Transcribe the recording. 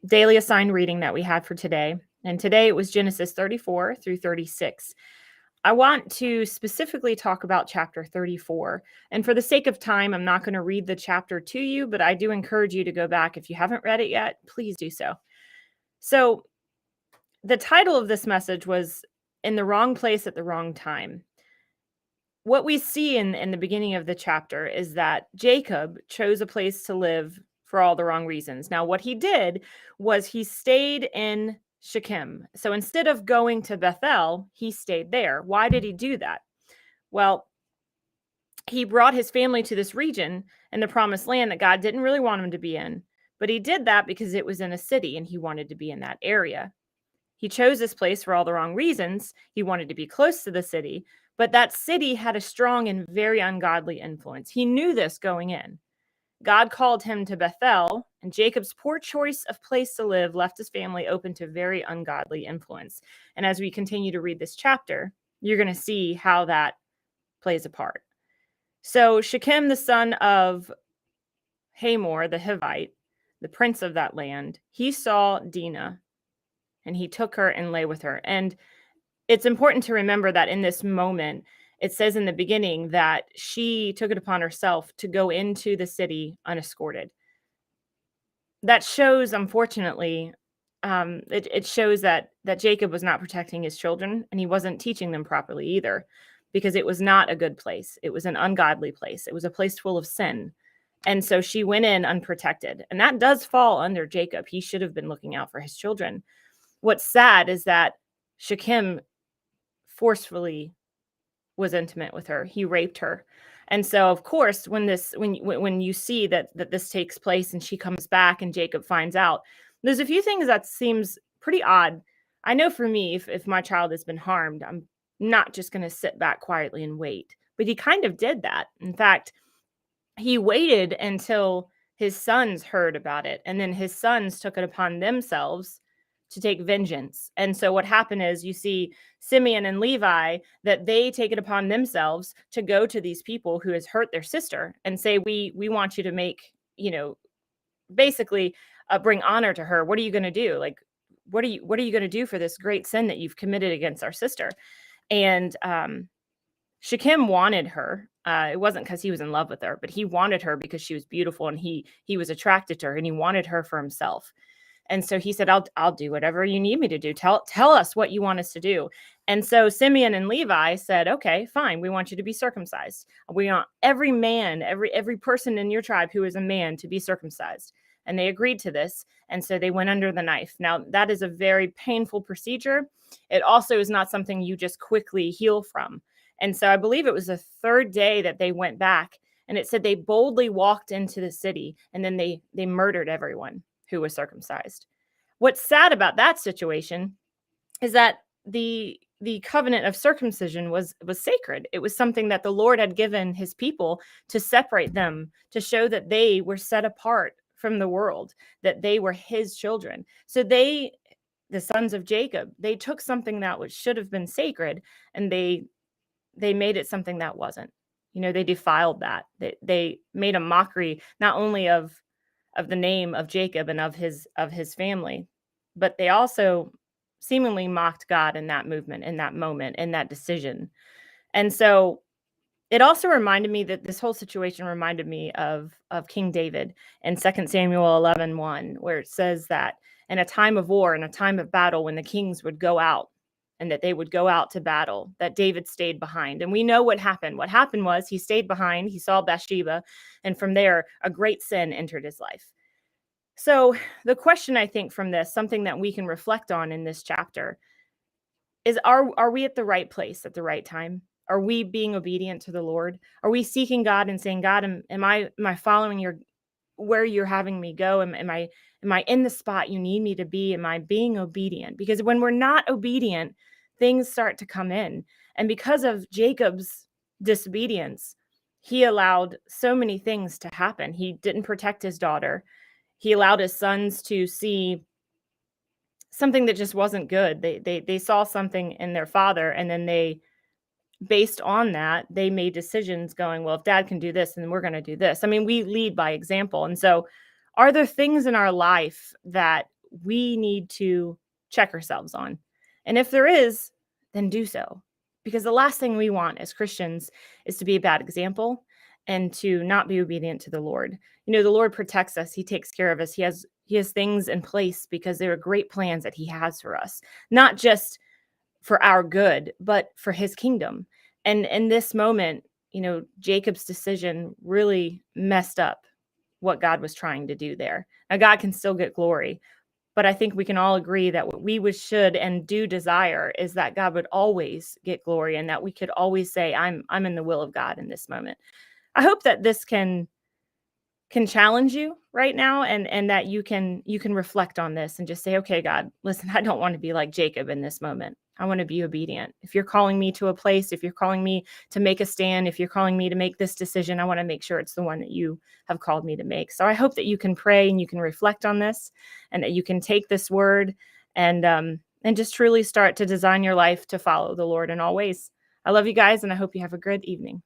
daily assigned reading that we had for today. And today it was Genesis 34 through 36. I want to specifically talk about chapter 34. And for the sake of time, I'm not going to read the chapter to you, but I do encourage you to go back. If you haven't read it yet, please do so. So, the title of this message was In the Wrong Place at the Wrong Time. What we see in the beginning of the chapter is that Jacob chose a place to live for all the wrong reasons. Now, what he did was he stayed in Shechem. So instead of going to Bethel, he stayed there. Why did he do that? Well, he brought his family to this region in the promised land that God didn't really want him to be in. But he did that because it was in a city and he wanted to be in that area. He chose this place for all the wrong reasons. He wanted to be close to the city, but that city had a strong and very ungodly influence. He knew this going in. God called him to Bethel, and Jacob's poor choice of place to live left his family open to very ungodly influence. And as we continue to read this chapter, you're going to see how that plays a part. So Shechem, the son of Hamor, the Hivite, the prince of that land, he saw Dinah, and he took her and lay with her. And it's important to remember that in this moment, it says in the beginning that she took it upon herself to go into the city unescorted. That shows, unfortunately, it shows that Jacob was not protecting his children, and he wasn't teaching them properly either, because it was not a good place. It was an ungodly place. It was a place full of sin. And so she went in unprotected. And that does fall under Jacob. He should have been looking out for his children. What's sad is that Shechem forcefully was intimate with her. He raped her. And so, of course, when you see that this takes place and she comes back and Jacob finds out, there's a few things that seems pretty odd. I know for me, if my child has been harmed, I'm not just going to sit back quietly and wait. But he kind of did that. In fact, he waited until his sons heard about it, and then his sons took it upon themselves to take vengeance. And so what happened is you see Simeon and Levi, that they take it upon themselves to go to these people who has hurt their sister and say, we want you to make, basically bring honor to her. What are you going to do? Like, what are you going to do for this great sin that you've committed against our sister? And Shechem wanted her. It wasn't because he was in love with her, but he wanted her because she was beautiful and he was attracted to her and he wanted her for himself. And so he said, I'll do whatever you need me to do. Tell us what you want us to do. And so Simeon and Levi said, okay, fine. We want you to be circumcised. We want every man, every person in your tribe who is a man to be circumcised. And they agreed to this. And so they went under the knife. Now, that is a very painful procedure. It also is not something you just quickly heal from. And so I believe it was the third day that they went back. And it said they boldly walked into the city and then they murdered everyone who was circumcised. What's sad about that situation is that the covenant of circumcision was sacred. It was something that the Lord had given his people to separate them, to show that they were set apart from the world, that they were his children. So the sons of Jacob, they took something that should have been sacred and they made it something that wasn't. They defiled that. They made a mockery not only of the name of Jacob and of his family, but they also seemingly mocked God in that movement, in that moment, in that decision. And so it also reminded me that this whole situation reminded me of King David in 2 Samuel 11:1, where it says that in a time of war, in a time of battle, when the kings would go out and that they would go out to battle, that David stayed behind. And we know what happened. What happened was he stayed behind, he saw Bathsheba, and from there, a great sin entered his life. So the question, I think, from this, something that we can reflect on in this chapter, is are we at the right place at the right time? Are we being obedient to the Lord? Are we seeking God and saying, God, am I following where you're having me go? Am I in the spot you need me to be? Am I being obedient? Because when we're not obedient, things start to come in. And because of Jacob's disobedience, he allowed so many things to happen. He didn't protect his daughter. He allowed his sons to see something that just wasn't good. They saw something in their father, and then based on that, they made decisions going, well, if dad can do this, then we're going to do this. I mean, we lead by example. And so are there things in our life that we need to check ourselves on. And if there is, then do so. Because the last thing we want as Christians is to be a bad example and to not be obedient to the Lord. The Lord protects us. He takes care of us. He has things in place because there are great plans that he has for us, not just for our good, but for his kingdom. And in this moment, Jacob's decision really messed up what God was trying to do there. Now, God can still get glory, but I think we can all agree that what we should and do desire is that God would always get glory, and that we could always say, I'm in the will of God in this moment. I hope that this can challenge you right now, and that you can reflect on this and just say, okay, God, listen, I don't want to be like Jacob in this moment. I want to be obedient. If you're calling me to a place, if you're calling me to make a stand, if you're calling me to make this decision, I want to make sure it's the one that you have called me to make. So I hope that you can pray and you can reflect on this, and that you can take this word and just truly start to design your life to follow the Lord in all ways. I love you guys, and I hope you have a good evening.